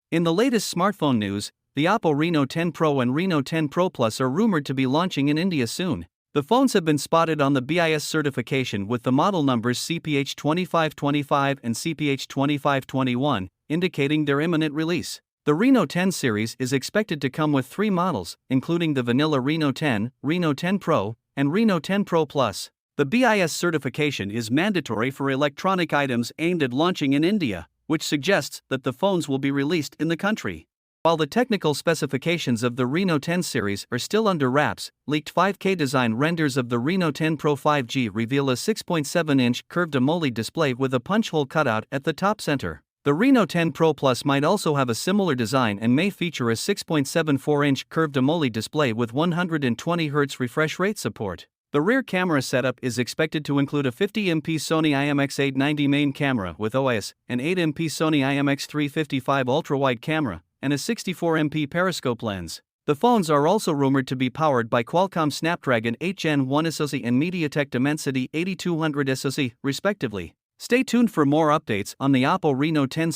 In the latest smartphone news, the OPPO Reno 10 Pro and Reno 10 Pro Plus are rumored to be launching in India soon. The phones have been spotted on the BIS certification with the model numbers CPH2525 and CPH2521, indicating their imminent release. The Reno 10 series is expected to come with 3 models, including the vanilla Reno 10, Reno 10 Pro, and Reno 10 Pro Plus. The BIS certification is mandatory for electronic items aimed at launching in India, which suggests that the phones will be released in the country. While the technical specifications of the Reno 10 series are still under wraps, leaked 5K design renders of the Reno 10 Pro 5G reveal a 6.7-inch curved AMOLED display with a punch hole cutout at the top center. The Reno 10 Pro Plus might also have a similar design and may feature a 6.74-inch curved AMOLED display with 120Hz refresh rate support. The rear camera setup is expected to include a 50MP Sony IMX890 main camera with OIS, an 8MP Sony IMX355 ultra-wide camera, and a 64MP periscope lens. The phones are also rumored to be powered by Qualcomm Snapdragon 8 Gen 1 SoC and MediaTek Dimensity 8200 SoC, respectively. Stay tuned for more updates on the OPPO Reno 10